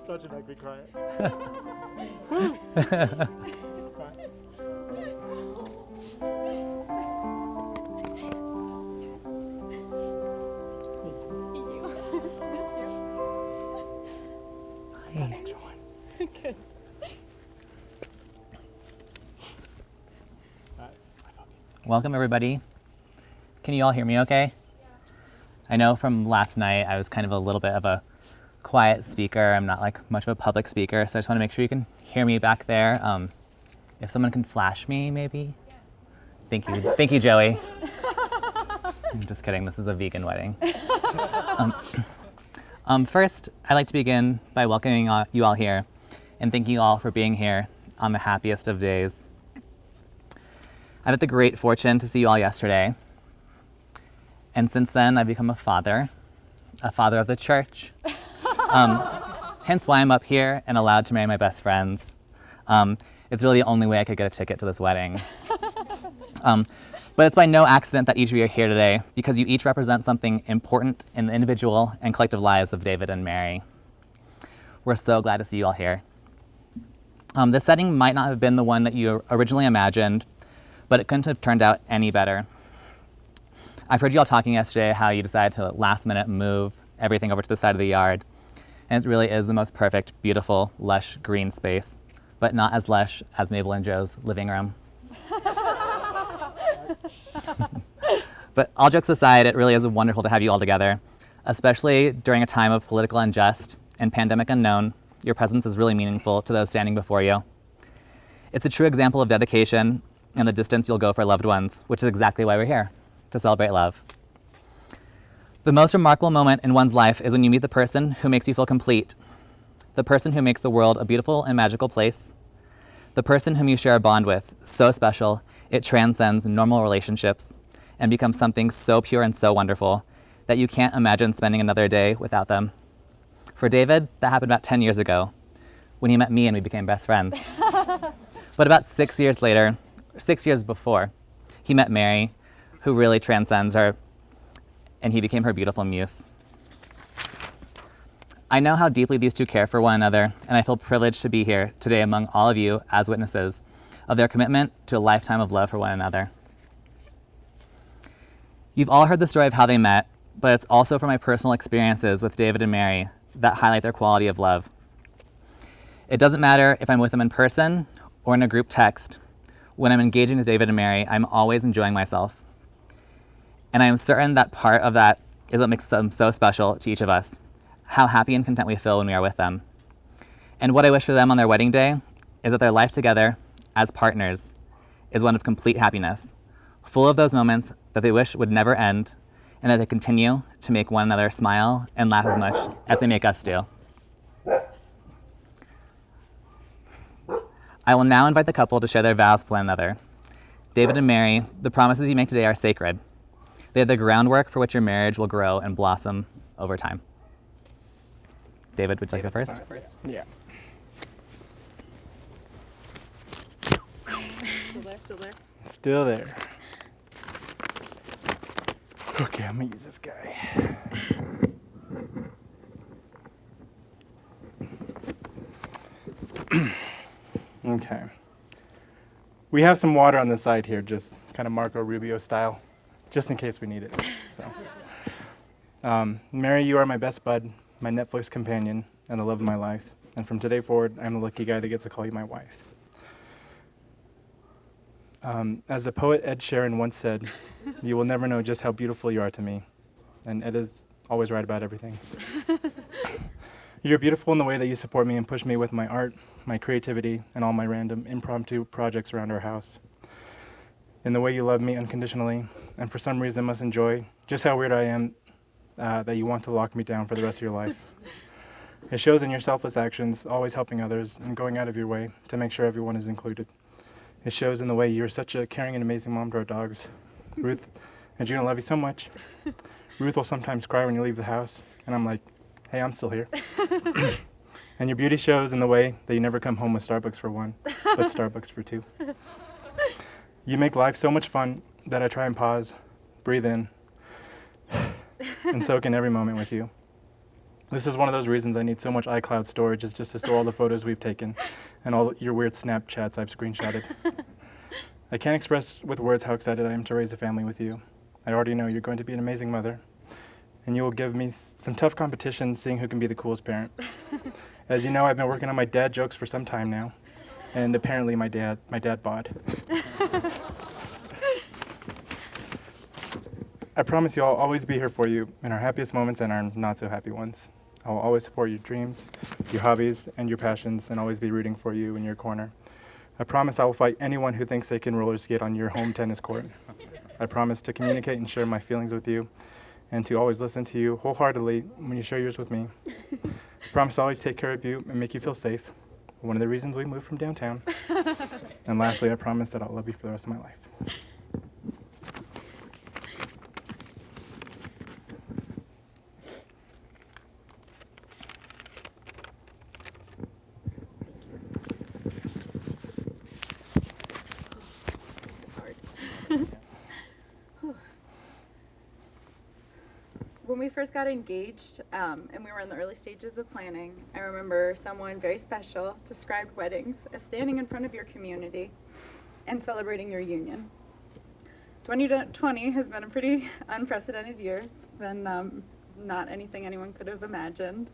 Such an ugly cry. Hi. Good. Welcome, everybody. Can you all hear me okay? I know from last night I was kind of a little bit of a quiet speaker. I'm not like much of a public speaker, so I just want to make sure you can hear me back there. If someone can flash me, maybe. Thank you. Thank you, Joey. I'm just kidding. This is a vegan wedding. First, I'd like to begin by welcoming you all here and thanking you all for being here on the happiest of days. I had the great fortune to see you all yesterday. And since then, I've become a father of the church. Hence why I'm up here and allowed to marry my best friends. It's really the only way I could get a ticket to this wedding. But it's by no accident that each of you are here today, because you each represent something important in the individual and collective lives of David and Mary. We're so glad to see you all here. This setting might not have been the one that you originally imagined, but it couldn't have turned out any better. I've heard you all talking yesterday how you decided to last minute move everything over to the side of the yard. And it really is the most perfect, beautiful, lush green space, but not as lush as Mabel and Joe's living room. But all jokes aside, it really is wonderful to have you all together, especially during a time of political unrest and pandemic unknown. Your presence is really meaningful to those standing before you. It's a true example of dedication and the distance you'll go for loved ones, which is exactly why we're here, to celebrate love. The most remarkable moment in one's life is when you meet the person who makes you feel complete, the person who makes the world a beautiful and magical place, the person whom you share a bond with, so special it transcends normal relationships and becomes something so pure and so wonderful that you can't imagine spending another day without them. For David, that happened about 10 years ago when he met me and we became best friends. But about 6 years later, 6 years before, he met Mary, who really transcends her, and he became her beautiful muse. I know how deeply these two care for one another, and I feel privileged to be here today among all of you as witnesses of their commitment to a lifetime of love for one another. You've all heard the story of how they met, but it's also from my personal experiences with David and Mary that highlight their quality of love. It doesn't matter if I'm with them in person or in a group text. When I'm engaging with David and Mary, I'm always enjoying myself. And I am certain that part of that is what makes them so special to each of us, how happy and content we feel when we are with them. And what I wish for them on their wedding day is that their life together as partners is one of complete happiness, full of those moments that they wish would never end and that they continue to make one another smile and laugh as much as they make us do. I will now invite the couple to share their vows with one another. David and Mary, the promises you make today are sacred. They are the groundwork for which your marriage will grow and blossom over time. David, would you like to go first? Yeah. Still there. Okay, I'm gonna use this guy. Okay. We have some water on the side here, just kind of Marco Rubio style, just in case we need it. So, Mary, you are my best bud, my Netflix companion, and the love of my life. And from today forward, I'm the lucky guy that gets to call you my wife. As the poet Ed Sheeran once said, you will never know just how beautiful you are to me. And Ed is always right about everything. You're beautiful in the way that you support me and push me with my art, my creativity, and all my random impromptu projects around our house. In the way you love me unconditionally, and for some reason must enjoy just how weird I am that you want to lock me down for the rest of your life. It shows in your selfless actions, always helping others, and going out of your way to make sure everyone is included. It shows in the way you're such a caring and amazing mom to our dogs. Ruth and June, I love you so much. Ruth will sometimes cry when you leave the house, and I'm like, hey, I'm still here. And your beauty shows in the way that you never come home with Starbucks for one, but Starbucks for two. You make life so much fun that I try and pause, breathe in, and soak in every moment with you. This is one of those reasons I need so much iCloud storage, is just to store all the photos we've taken and all your weird Snapchats I've screenshotted. I can't express with words how excited I am to raise a family with you. I already know you're going to be an amazing mother, and you will give me some tough competition seeing who can be the coolest parent. As you know, I've been working on my dad jokes for some time now, and apparently my dad bod. I promise you I'll always be here for you in our happiest moments and our not so happy ones. I will always support your dreams, your hobbies, and your passions, and always be rooting for you in your corner. I promise I will fight anyone who thinks they can roller skate on your home tennis court. I promise to communicate and share my feelings with you, and to always listen to you wholeheartedly when you share yours with me. I promise to always take care of you and make you feel safe. One of the reasons we moved from downtown. And lastly, I promise that I'll love you for the rest of my life. When we first got engaged, and we were in the early stages of planning, I remember someone very special described weddings as standing in front of your community and celebrating your union. 2020 has been a pretty unprecedented year. It's been not anything anyone could have imagined.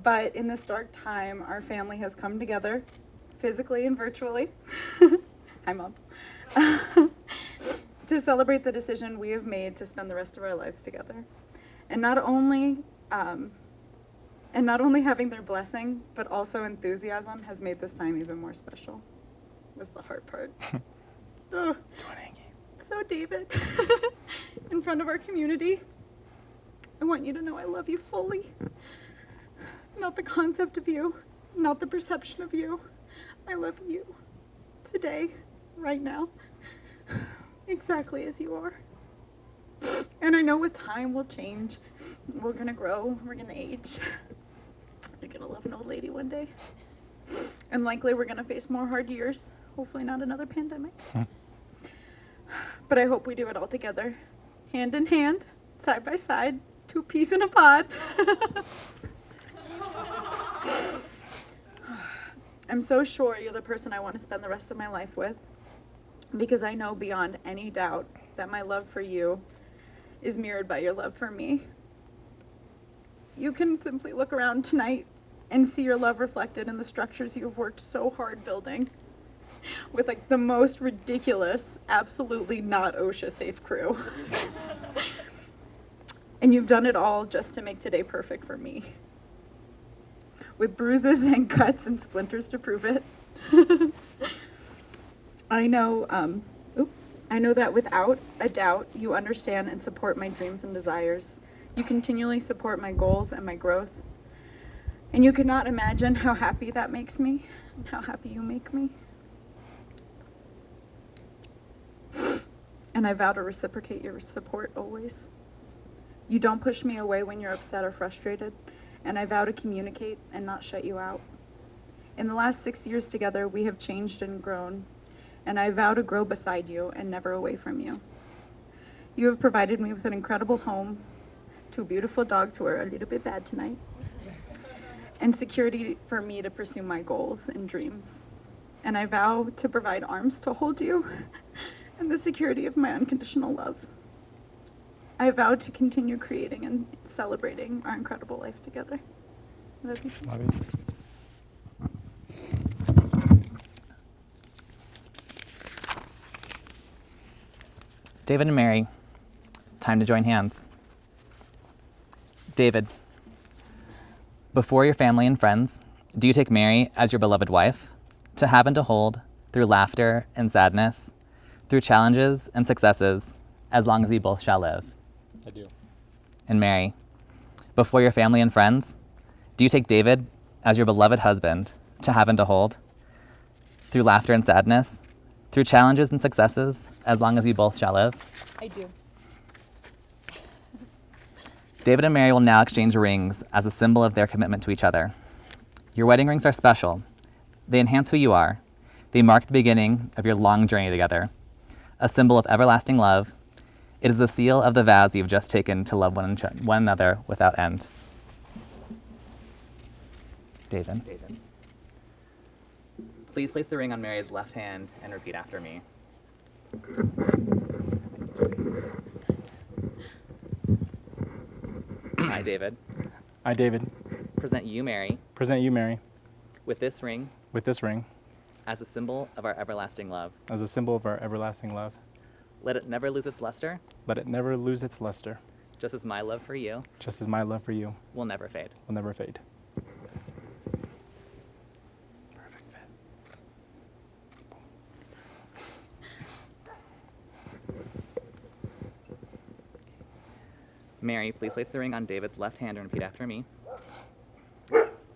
But in this dark time, our family has come together, physically and virtually. Hi, Mom. To celebrate the decision we have made to spend the rest of our lives together. And not only having their blessing, but also enthusiasm has made this time even more special. Was the hard part. Oh. So David, in front of our community, I want you to know I love you fully. Not the concept of you, not the perception of you. I love you today, right now. Exactly as you are. And I know with time we'll change. We're gonna grow, we're gonna age. We're gonna love an old lady one day. And likely we're gonna face more hard years. Hopefully not another pandemic. But I hope we do it all together. Hand in hand, side by side, two peas in a pod. I'm so sure you're the person I want to spend the rest of my life with. Because I know beyond any doubt that my love for you is mirrored by your love for me. You can simply look around tonight and see your love reflected in the structures you have worked so hard building with like the most ridiculous, absolutely not OSHA safe crew. And you've done it all just to make today perfect for me. With bruises and cuts and splinters to prove it. I know, I know that without a doubt, you understand and support my dreams and desires. You continually support my goals and my growth. And you could not imagine how happy that makes me and how happy you make me. And I vow to reciprocate your support always. You don't push me away when you're upset or frustrated, and I vow to communicate and not shut you out. In the last 6 years together, we have changed and grown, and I vow to grow beside you and never away from you. You have provided me with an incredible home, 2 beautiful dogs who are a little bit bad tonight, and security for me to pursue my goals and dreams. And I vow to provide arms to hold you and the security of my unconditional love. I vow to continue creating and celebrating our incredible life together. Love you. Love you. David and Mary, time to join hands. David, before your family and friends, do you take Mary as your beloved wife, to have and to hold, through laughter and sadness, through challenges and successes, as long as you both shall live? I do. And Mary, before your family and friends, do you take David as your beloved husband, to have and to hold, through laughter and sadness, through challenges and successes, as long as you both shall live? I do. David and Mary will now exchange rings as a symbol of their commitment to each other. Your wedding rings are special. They enhance who you are. They mark the beginning of your long journey together, a symbol of everlasting love. It is the seal of the vows you've just taken to love one another without end. David. Please place the ring on Mary's left hand and repeat after me. I, David, I, David, present you, Mary, present you, Mary, with this ring with this ring as a symbol of our everlasting love. as a symbol of our everlasting love. Let it never lose its luster, Let it never lose its luster, just as my love for you just as my love for you will never fade. will never fade. Mary, please place the ring on David's left hand and repeat after me.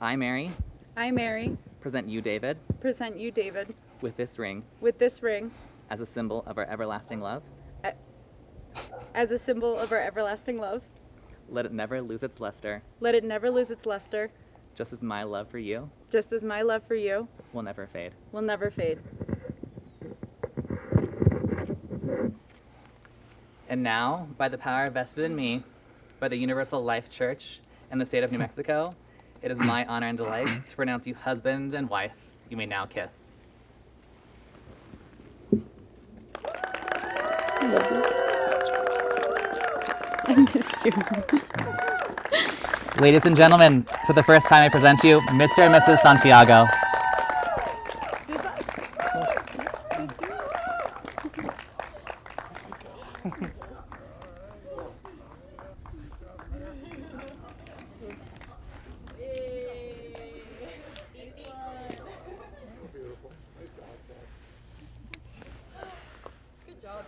I, Mary, I, Mary, present you, David, present you, David, with this ring with this ring as a symbol of our everlasting love. as a symbol of our everlasting love. Let it never lose its luster, Let it never lose its luster, just as my love for you just as my love for you will never fade. will never fade. And now, by the power vested in me, by the Universal Life Church and the state of New Mexico, it is my honor and delight to pronounce you husband and wife. You may now kiss. I love you. I missed you. Ladies and gentlemen, for the first time I present you Mr. and Mrs. Santiago. Good job.